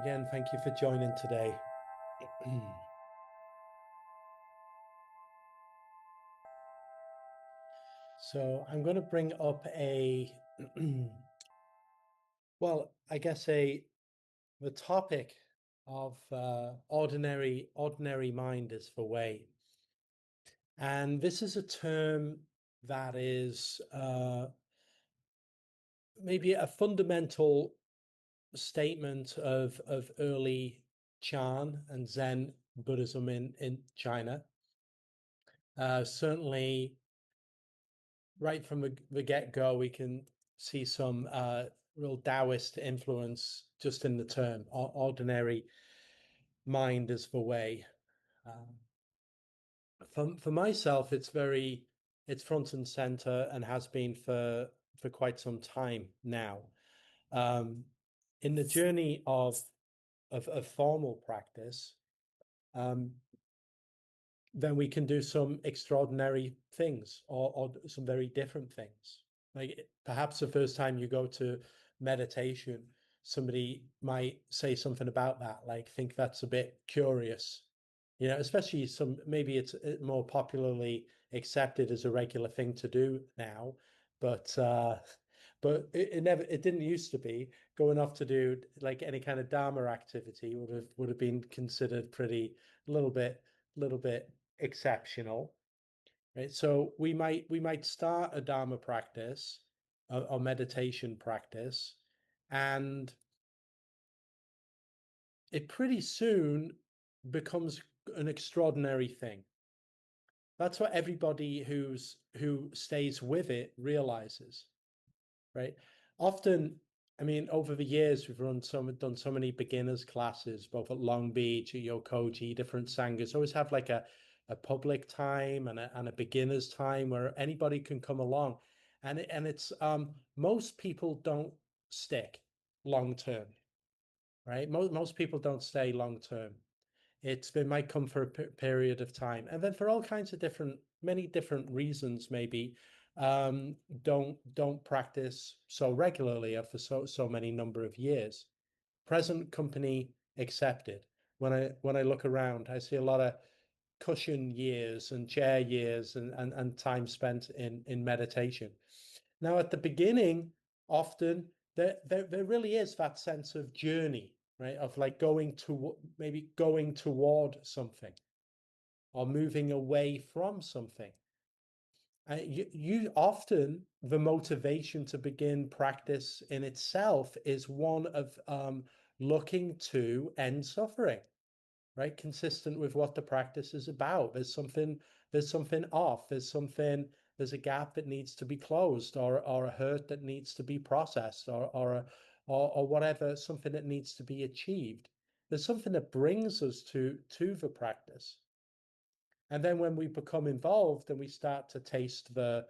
Again, thank you for joining today. So I'm going to bring up well, I guess the topic of ordinary mind is the way. And this is a term that is maybe a fundamental statement of early Chan and Zen Buddhism in China. Certainly right from the get-go, we can see some real Taoist influence just in the term. Ordinary mind is the way. Um, for myself, it's front and center and has been for quite some time now. Um, in the journey of formal practice, um, then we can do some extraordinary things or some very different things. Like perhaps the first time you go to meditation, somebody might say something about that, like think that's a bit curious, especially maybe it's more popularly accepted as a regular thing to do now, but it didn't used to be. Going off to do like any kind of dharma activity would have been considered pretty a little bit exceptional, right? So we might start a dharma practice or meditation practice, and it pretty soon becomes an extraordinary thing. That's what everybody who stays with it realizes, right? Often, I mean, over the years, we've done so many beginners classes, both at Long Beach, at Yokoji, different sanghas. Always have like a public time and a beginner's time where anybody can come along. And it's most people don't stick long term, right? Most people don't stay long term. They might come for a period of time, and then for all kinds of many different reasons, maybe don't practice so regularly or for so many number of years. Present company accepted. When I look around, I see a lot of cushion years and chair years and time spent in meditation. Now, at the beginning, often there really is that sense of journey, right? Of like maybe going toward something or moving away from something. You often the motivation to begin practice in itself is one of looking to end suffering, right? Consistent with what the practice is about. There's something off. There's a gap that needs to be closed, or a hurt that needs to be processed, or whatever, something that needs to be achieved. There's something that brings us to the practice. And then when we become involved and we start to taste the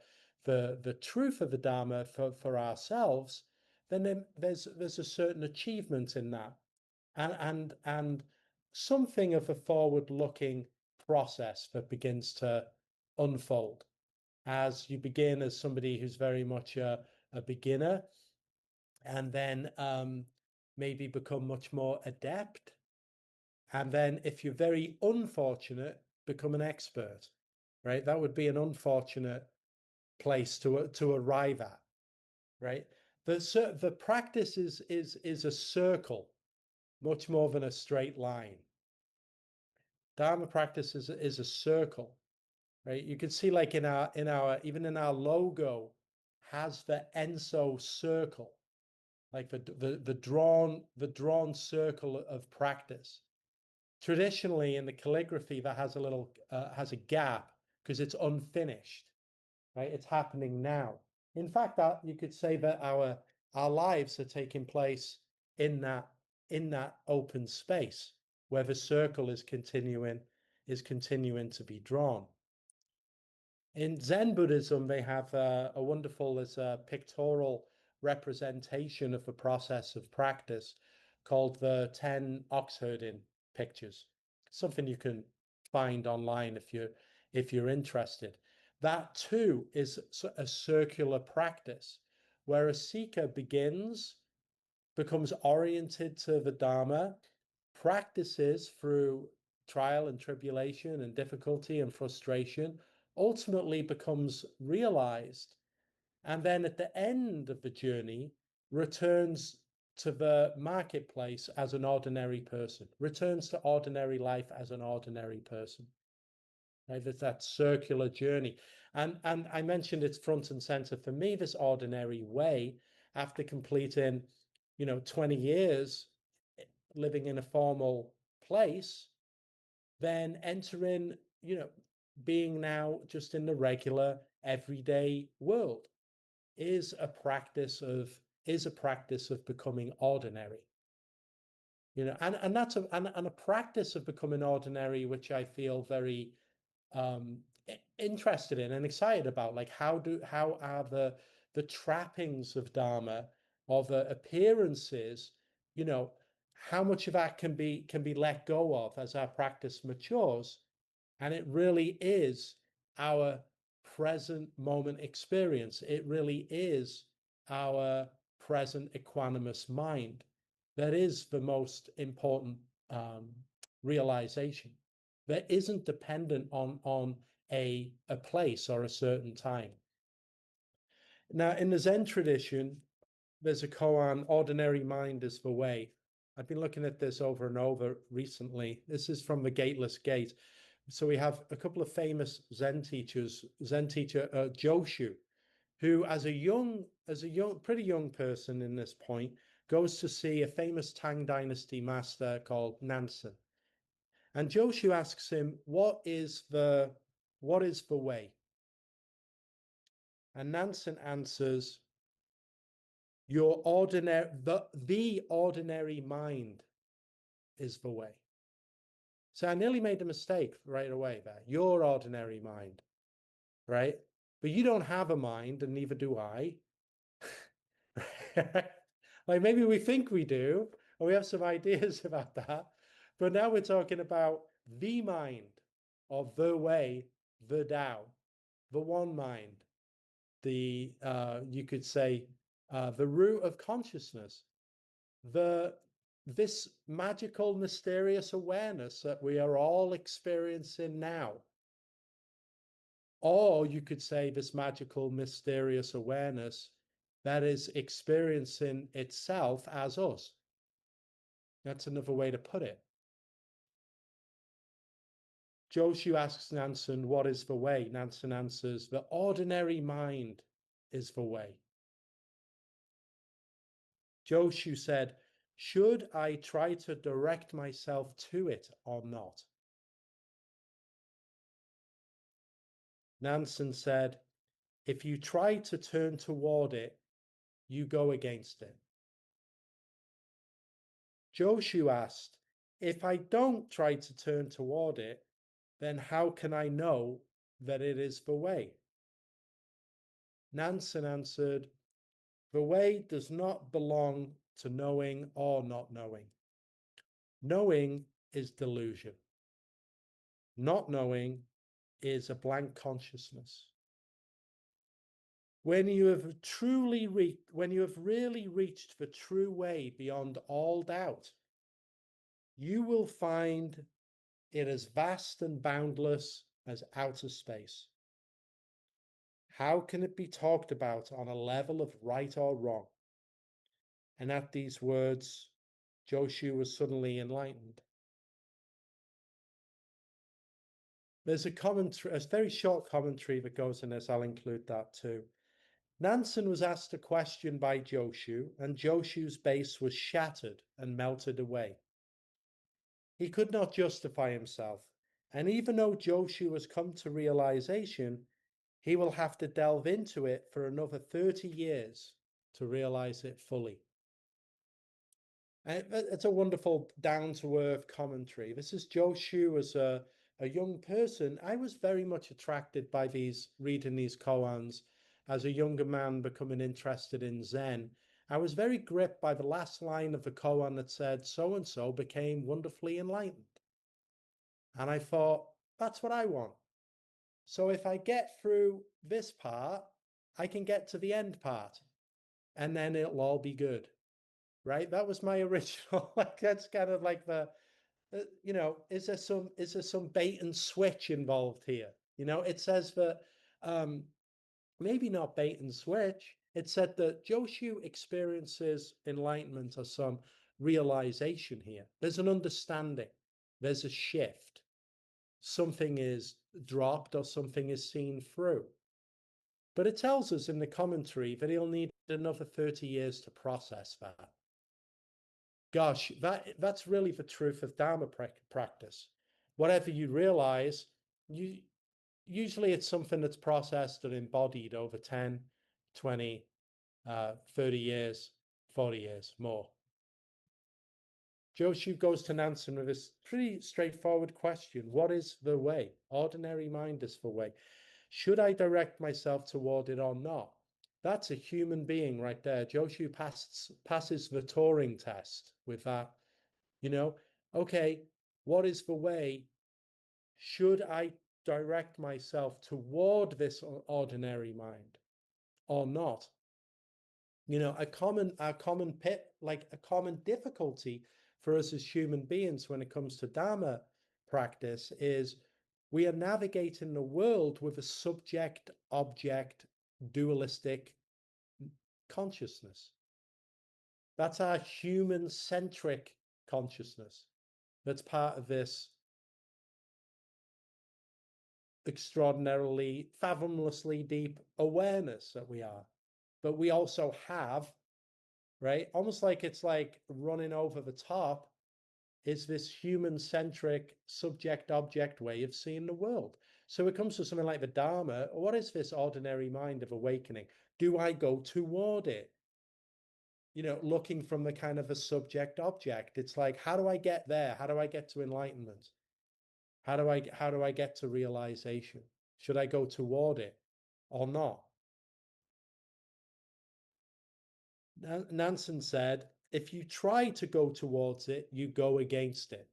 truth of the Dharma for ourselves, then there's a certain achievement in that and something of a forward-looking process that begins to unfold as you begin as somebody who's very much a beginner, and then maybe become much more adept, and then if you're very unfortunate, become an expert, right? That would be an unfortunate place to arrive at, right? The practice is a circle much more than a straight line. Dharma practice is a circle, right? You can see like in our even in our logo has the Enso circle, like the drawn circle of practice. Traditionally in the calligraphy that has a gap because it's unfinished, right? It's happening now. In fact, that you could say that our lives are taking place in that open space where the circle is continuing to be drawn. In Zen Buddhism, they have a wonderful there's a pictorial representation of the process of practice called the 10 oxherding pictures. Something you can find online if you're interested. That too is a circular practice where a seeker begins becomes oriented to the Dharma, practices through trial and tribulation and difficulty and frustration, ultimately becomes realized, and then at the end of the journey returns to the marketplace as an ordinary person, returns to ordinary life as an ordinary person. Right? There's that circular journey. And I mentioned it's front and center for me, this ordinary way, after completing, 20 years living in a formal place, then entering, being now just in the regular everyday world is a practice of becoming ordinary. And that's a practice of becoming ordinary, which I feel very um, interested in and excited about. Like how are the trappings of Dharma, or the appearances, how much of that can be let go of as our practice matures, and it really is our present moment experience. It really is our present equanimous mind that is the most important um, realization, that isn't dependent on a place or a certain time. Now, in the Zen tradition, there's a koan, ordinary mind is the way. I've been looking at this over and over recently. This is from the Gateless Gate. So we have a couple of famous Zen teachers. Zen teacher Joshu, who as a pretty young person in this point, goes to see a famous Tang Dynasty master called Nansen. And Joshu asks him, what is the way? And Nansen answers, your ordinary the ordinary mind is the way. So I nearly made a mistake right away there. Your ordinary mind, right? But you don't have a mind, and neither do I. Like maybe we think we do, or we have some ideas about that. But now we're talking about the mind, or the way, the Tao, the one mind, the you could say the root of consciousness, this magical, mysterious awareness that we are all experiencing now. Or you could say this magical, mysterious awareness that is experiencing itself as us. That's another way to put it. Joshu asks Nansen, what is the way? Nansen answers, the ordinary mind is the way. Joshu said, should I try to direct myself to it or not? Nansen said, if you try to turn toward it, you go against it. Joshu asked, if I don't try to turn toward it, then how can I know that it is the way? Nansen answered, the way does not belong to knowing or not knowing. Knowing is delusion. Not knowing is a blank consciousness. When you have really reached the true way beyond all doubt, you will find it as vast and boundless as outer space. How can it be talked about on a level of right or wrong? And at these words, Joshu was suddenly enlightened. There's a very short commentary that goes in this. I'll include that too. Nansen was asked a question by Joshu, and Joshu's base was shattered and melted away. He could not justify himself, and even though Joshu has come to realization, he will have to delve into it for another 30 years to realize it fully. And it's a wonderful down-to-earth commentary. This is Joshu as a young person. I was very much attracted by reading these koans as a younger man becoming interested in Zen. I was very gripped by the last line of the koan that said, so-and-so became wonderfully enlightened. And I thought, that's what I want. So if I get through this part, I can get to the end part, and then it'll all be good. right? That was my original. Like that's kind of like the, you know, is there some bait and switch involved here? You know, it says that um, maybe not bait and switch. It said that Joshu experiences enlightenment or some realization here. There's an understanding. There's a shift. Something is dropped or something is seen through. But it tells us in the commentary that he'll need another 30 years to process that. Gosh, that's really the truth of Dharma practice. Whatever you realize, you usually it's something that's processed and embodied over 10, 20, 30 years, 40 years more. Joshu goes to Nansen with this pretty straightforward question. What is the way? Ordinary mind is the way. Should I direct myself toward it or not? That's a human being right there. Joshu passes the Turing test with that. You know, okay, what is the way? Should I direct myself toward this ordinary mind or not? You know, a common pit, like a common difficulty for us as human beings when it comes to Dharma practice is we are navigating the world with a subject object dualistic consciousness. That's our human centric consciousness. That's part of this extraordinarily, fathomlessly deep awareness that we are. But we also have, right? Almost like it's like running over the top is this human centric subject object way of seeing the world. So it comes to something like the Dharma. What is this ordinary mind of awakening? Do I go toward it? You know, looking from the kind of a subject object. It's like, how do I get there? How do I get to enlightenment? How do I get to realization? Should I go toward it or not? Nansen said, if you try to go towards it, you go against it.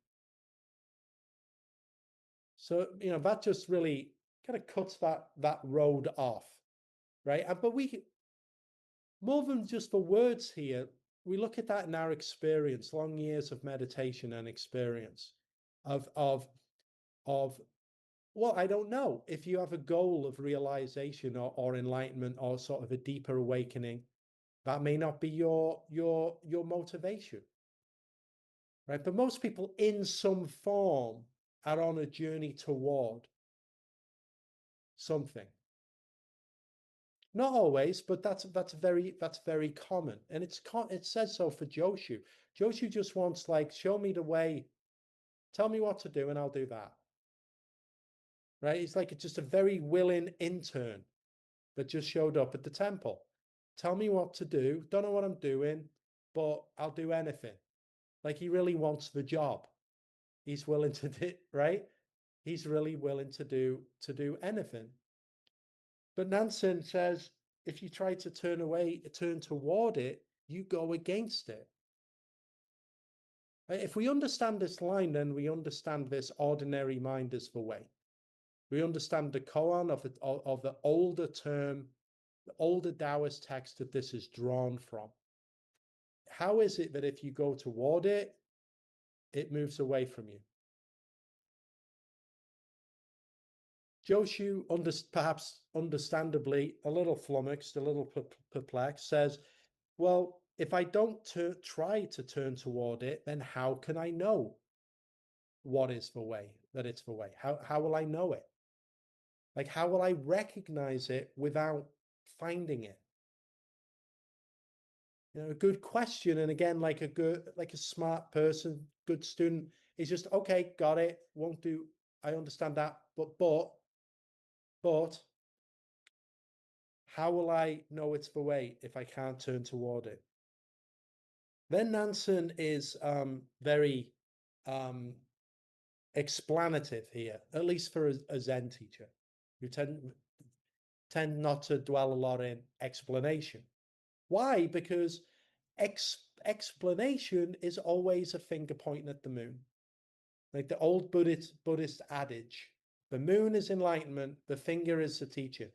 So, you know, that just really kind of cuts that road off, right? But we, more than just the words here, we look at that in our experience, long years of meditation and experience of well, I don't know. If you have a goal of realization or enlightenment or sort of a deeper awakening, that may not be your motivation, right? But most people in some form are on a journey toward something. Not always, but that's very common, and it says so for Joshu. Joshu just wants like, show me the way, tell me what to do, and I'll do that. Right? He's like just a very willing intern that just showed up at the temple. Tell me what to do. Don't know what I'm doing, but I'll do anything. Like he really wants the job. He's willing to do, right? He's really willing to do anything. But Nansen says if you try to turn toward it, you go against it. If we understand this line, then we understand this ordinary mind is the way. We understand the koan of the older term, the older Taoist text that this is drawn from. How is it that if you go toward it, it moves away from you? Joshu, perhaps understandably, a little flummoxed, a little perplexed, says, well, if I don't try to turn toward it, then how can I know what is the way, that it's the way? How will I know it? Like, how will I recognize it without finding it? You know, a good question. And again, like a smart person, good student is just, okay, got it. Won't do. I understand that. But how will I know it's the way if I can't turn toward it? Then Nansen is very explanative here, at least for a Zen teacher, who tend not to dwell a lot in explanation. Why? Because explanation is always a finger pointing at the moon. Like the old Buddhist adage, the moon is enlightenment, the finger is the teaching.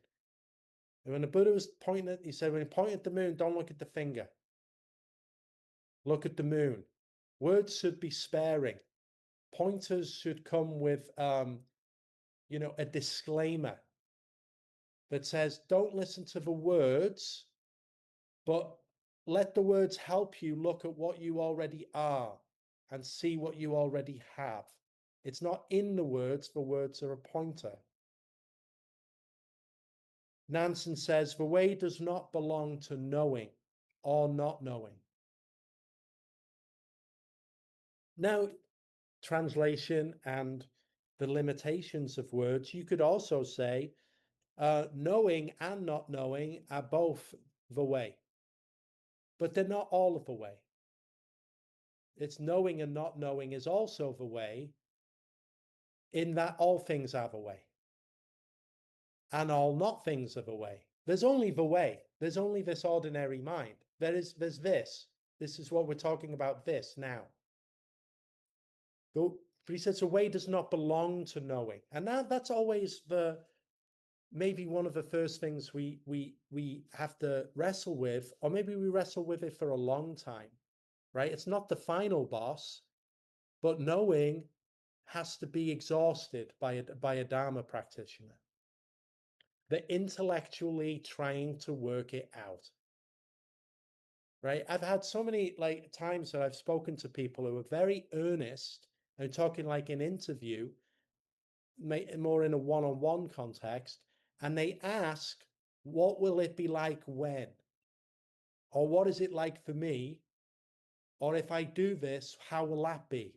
And when the Buddha was pointing at, he said, when you point at the moon, don't look at the finger. Look at the moon. Words should be sparing. Pointers should come with, a disclaimer that says, don't listen to the words, but let the words help you look at what you already are and see what you already have. It's not in the words are a pointer. Nansen says, the way does not belong to knowing or not knowing. Now, translation and the limitations of words, you could also say knowing and not knowing are both the way, but they're not all of the way. It's knowing and not knowing is also the way, in that all things are the way and all not things are the way. There's only the way. There's only this ordinary mind. There's this. This is what we're talking about this now. But he says the way does not belong to knowing. And that's always maybe one of the first things we have to wrestle with, or maybe we wrestle with it for a long time, right? It's not the final boss, but knowing has to be exhausted by a dharma practitioner. They're intellectually trying to work it out, right? I've had so many times that I've spoken to people who are very earnest and talking like an interview, more in a one-on-one context, and they ask, what will it be like when? Or what is it like for me? Or if I do this, how will that be?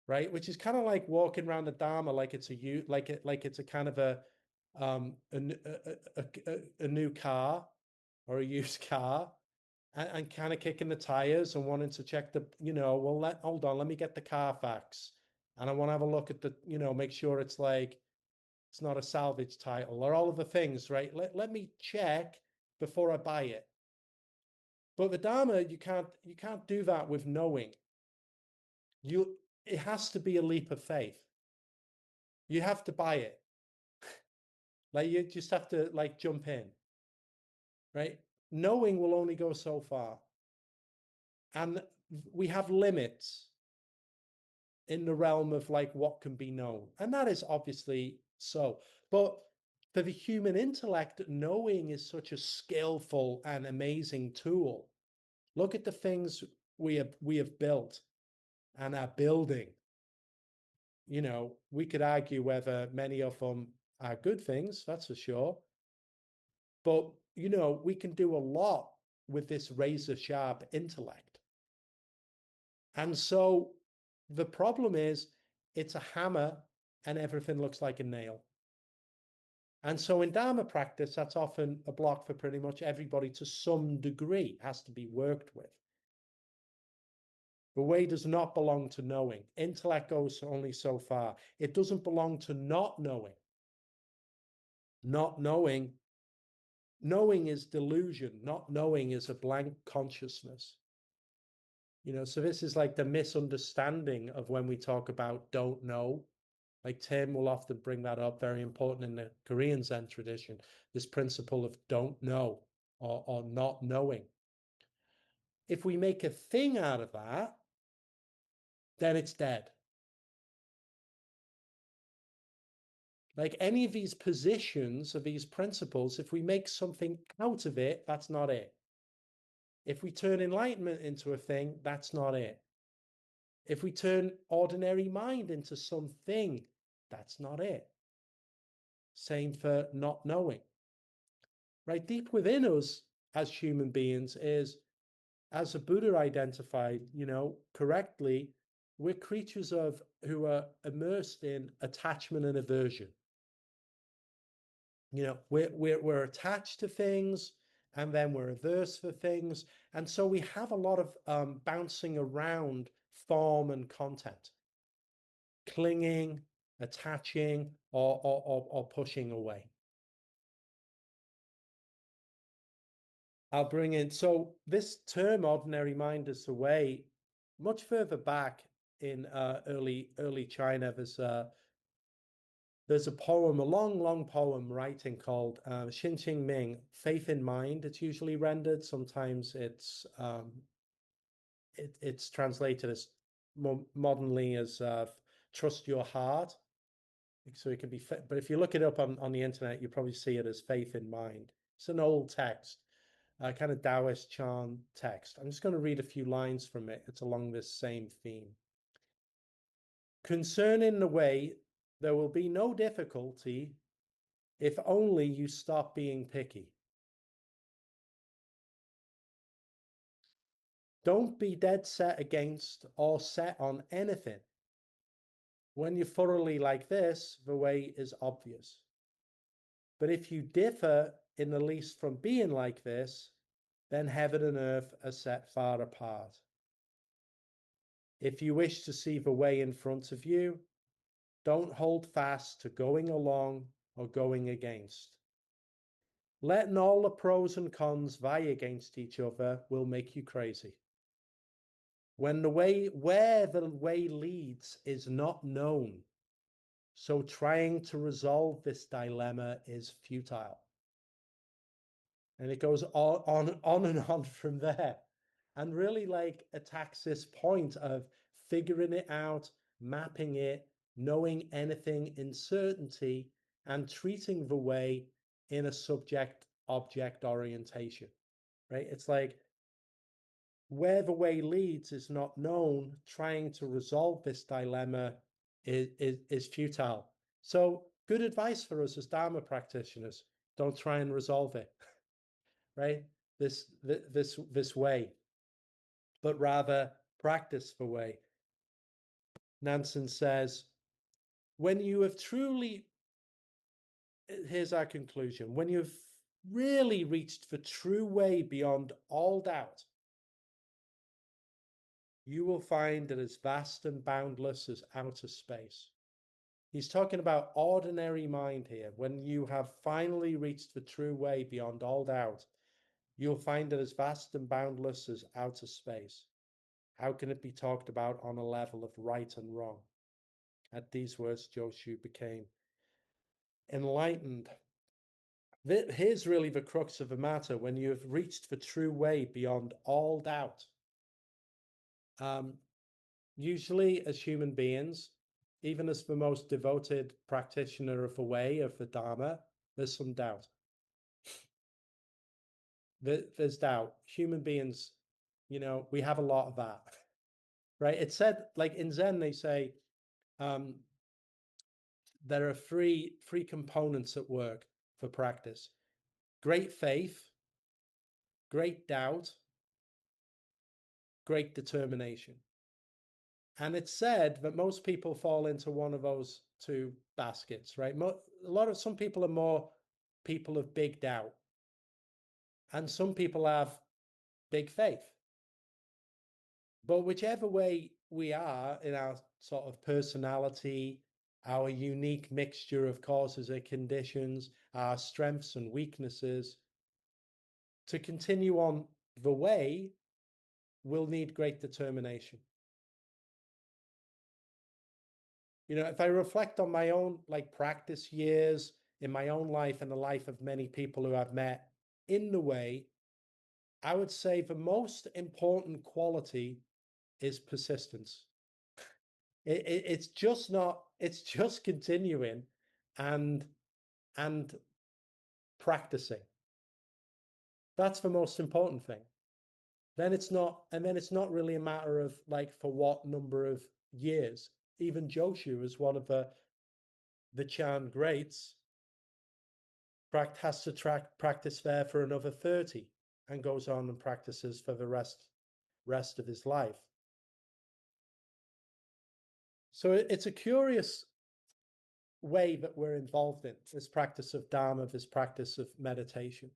Right? Which is kind of like walking around the Dharma like it's a kind of a new car or a used car, and kind of kicking the tires and wanting to check hold on, let me get the Carfax. And I want to have a look at make sure it's not a salvage title or all of the things, right? Let me check before I buy it. But the Dharma, you can't do that with knowing. It has to be a leap of faith. You have to buy it. You just have to jump in, right? Knowing will only go so far. And we have limits in the realm of what can be known. And that is obviously so. But for the human intellect, knowing is such a skillful and amazing tool. Look at the things we have built and are building. We could argue whether many of them are good things, that's for sure. But, we can do a lot with this razor sharp intellect. And so the problem is it's a hammer and everything looks like a nail. And so in Dharma practice, that's often a block for pretty much everybody to some degree, has to be worked with. The way does not belong to knowing. Intellect goes only so far. It doesn't belong to not knowing. Not knowing. Knowing is delusion. Not knowing is a blank consciousness. So this is like the misunderstanding of when we talk about don't know. Like Tim will often bring that up, very important in the Korean Zen tradition, this principle of don't know or not knowing. If we make a thing out of that, then it's dead. Like any of these positions of these principles, if we make something out of it, that's not it. If we turn enlightenment into a thing, that's not it. If we turn ordinary mind into something, that's not it. Same for not knowing. Right? Deep within us as human beings is, as the Buddha identified, correctly, we're creatures who are immersed in attachment and aversion. We're attached to things, and then we're averse for things, and so we have a lot of bouncing around form and content, clinging, attaching, or pushing away. I'll bring in, so this term ordinary mind is the way, much further back in early China, there's a poem, a long poem writing called Xin Qing Ming, Faith in Mind. It's usually rendered. Sometimes it's it's translated as more modernly as trust your heart. So it can be, but if you look it up on the internet, you probably see it as faith in mind. It's an old text, kind of Taoist Chan text. I'm just going to read a few lines from it. It's along this same theme. Concerning the way, there will be no difficulty if only you stop being picky. Don't be dead set against or set on anything. When you're thoroughly like this, the way is obvious. But if you differ in the least from being like this, then heaven and earth are set far apart. If you wish to see the way in front of you, don't hold fast to going along or going against. Letting all the pros and cons vie against each other will make you crazy. When the way, where the way leads is not known, so trying to resolve this dilemma is futile. And it goes on and on from there, and really like attacks this point of figuring it out, mapping it, knowing anything in certainty, and treating the way in a subject-object orientation, right? It's like where the way leads is not known, trying to resolve this dilemma is futile. So good advice for us as Dharma practitioners, don't try and resolve it. Right? This way, but rather practice the way. Nansen says, when you have truly, here's our conclusion, when you've really reached the true way beyond all doubt, you will find it as vast and boundless as outer space. He's talking about ordinary mind here. When you have finally reached the true way beyond all doubt, you'll find it as vast and boundless as outer space. How can it be talked about on a level of right and wrong? At these words, Joshu became enlightened. Here's really the crux of the matter. When you have reached the true way beyond all doubt, usually as human beings, even as the most devoted practitioner of the way, of the Dharma, there's some doubt. There's doubt. Human beings, we have a lot of that, right? It said, like in Zen, they say, there are three components at work for practice: great faith, great doubt, great determination. And it's said that most people fall into one of those two baskets, right? Some people are more people of big doubt, and some people have big faith. But whichever way we are in our sort of personality, our unique mixture of causes and conditions, our strengths and weaknesses, to continue on the way will need great determination. If I reflect on my own practice years in my own life and the life of many people who I've met in the way, I would say the most important quality is persistence. It's just not, it's just continuing and practicing. That's the most important thing. Then it's not really a matter of for what number of years. Even Joshu is one of the Chan greats. Has to practice there for another 30 and goes on and practices for the rest of his life. So it's a curious way that we're involved in this practice of Dharma, this practice of meditation.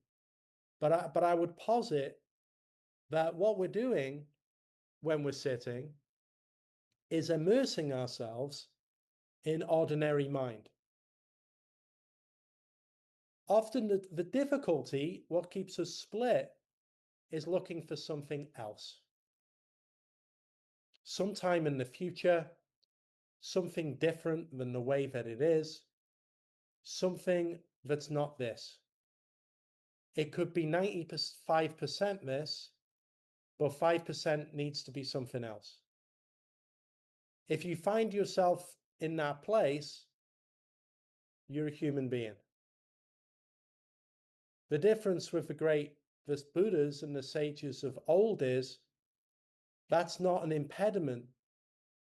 But I would posit that what we're doing when we're sitting is immersing ourselves in ordinary mind. Often the difficulty, what keeps us split, is looking for something else. Sometime in the future, something different than the way that it is, something that's not this. It could be 95% this, but 5% needs to be something else. If you find yourself in that place, you're a human being. The difference with the Buddhas and the sages of old is that's not an impediment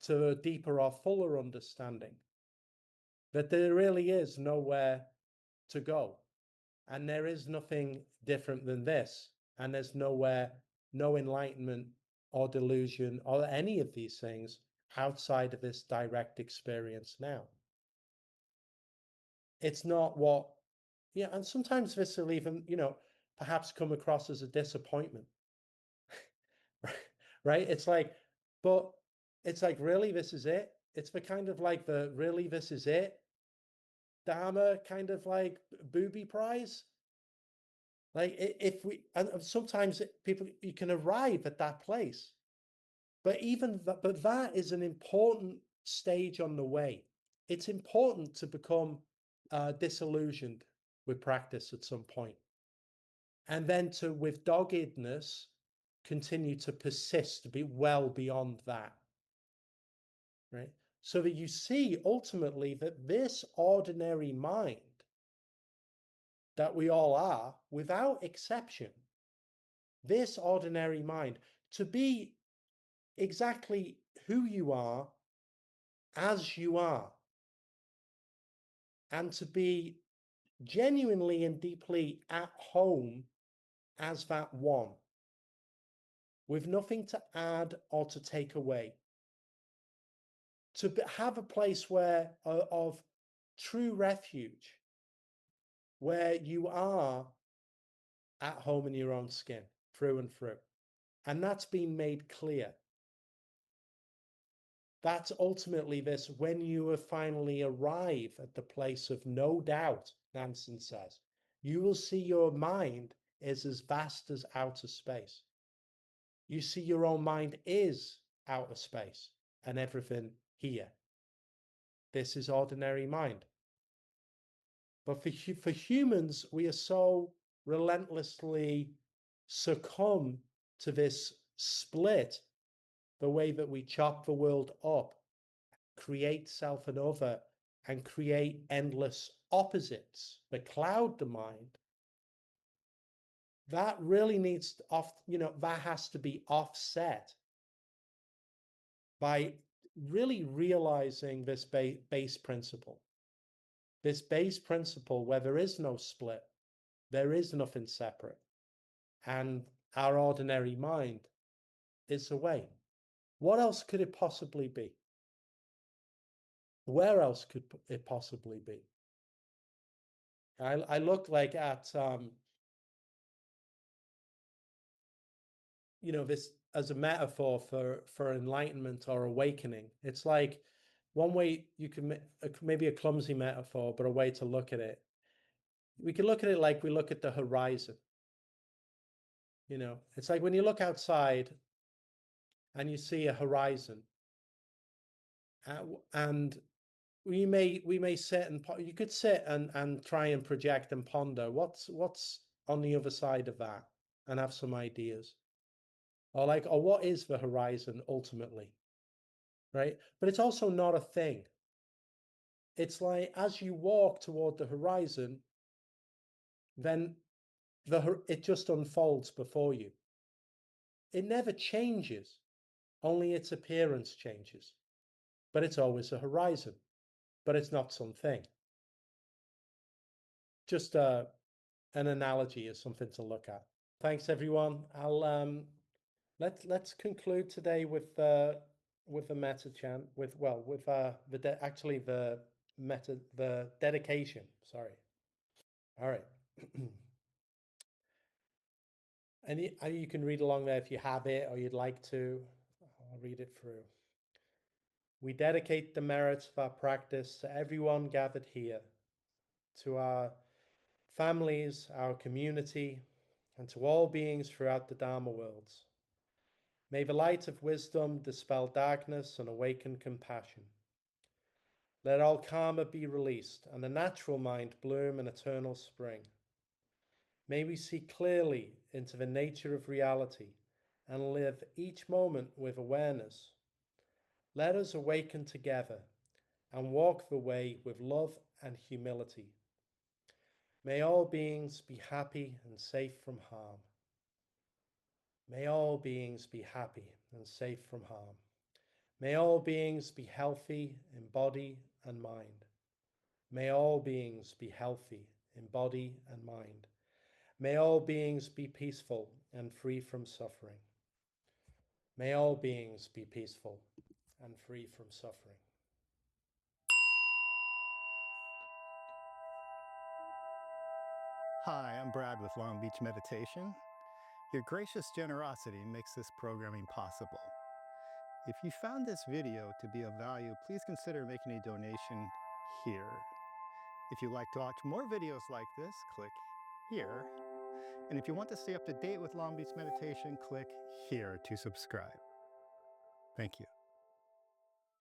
to a deeper or fuller understanding. That there really is nowhere to go. And there is nothing different than this. And there's nowhere, no enlightenment or delusion or any of these things outside of this direct experience now. It's not what, yeah, and sometimes this will even, perhaps come across as a disappointment. Right? But it's like, really, this is it? It's the kind of like the really, this is it? Dharma kind of like booby prize. Like if we, and sometimes people, you can arrive at that place, but but that is an important stage on the way. It's important to become disillusioned with practice at some point, and then to, with doggedness, continue to persist to be well beyond that, right? So that you see ultimately that this ordinary mind that we all are, without exception, this ordinary mind, to be exactly who you are as you are, and to be genuinely and deeply at home as that one, with nothing to add or to take away. To have a place where of true refuge, where you are at home in your own skin, through and through. And that's been made clear. That's ultimately this, when you have finally arrive at the place of no doubt, Nansen says, you will see your mind is as vast as outer space. You see your own mind is outer space and everything here. This is ordinary mind. But for humans, we are so relentlessly succumb to this split, the way that we chop the world up, create self and other, and create endless opposites that cloud the mind. That really needs that has to be offset by really realizing this base principle. This base principle where there is no split, there is nothing separate, and our ordinary mind is the way. What else could it possibly be? Where else could it possibly be? I look like at this as a metaphor for enlightenment or awakening. It's like one way you can, maybe a clumsy metaphor, but a way to look at it. We can look at it like we look at the horizon. It's like when you look outside and you see a horizon, and we may sit and you could sit and try and project and ponder what's on the other side of that, and have some ideas, or what is the horizon ultimately, right? But it's also not a thing. It's like as you walk toward the horizon, then it just unfolds before you. It never changes, only its appearance changes, but it's always a horizon, but it's not something. Just an analogy is something to look at. Thanks, everyone. Let's conclude today with the metta chant, with the dedication. Sorry. All right. And you can read along there if you have it or you'd like to. I'll read it through. We dedicate the merits of our practice to everyone gathered here, to our families, our community, and to all beings throughout the Dharma worlds. May the light of wisdom dispel darkness and awaken compassion. Let all karma be released and the natural mind bloom an eternal spring. May we see clearly into the nature of reality and live each moment with awareness. Let us awaken together and walk the way with love and humility. May all beings be happy and safe from harm. May all beings be happy and safe from harm. May all beings be healthy in body and mind. May all beings be healthy in body and mind. May all beings be peaceful and free from suffering. May all beings be peaceful and free from suffering. Hi, I'm Brad with Long Beach Meditation. Your gracious generosity makes this programming possible. If you found this video to be of value, please consider making a donation here. If you'd like to watch more videos like this, click here. And if you want to stay up to date with Long Beach Meditation, click here to subscribe. Thank you.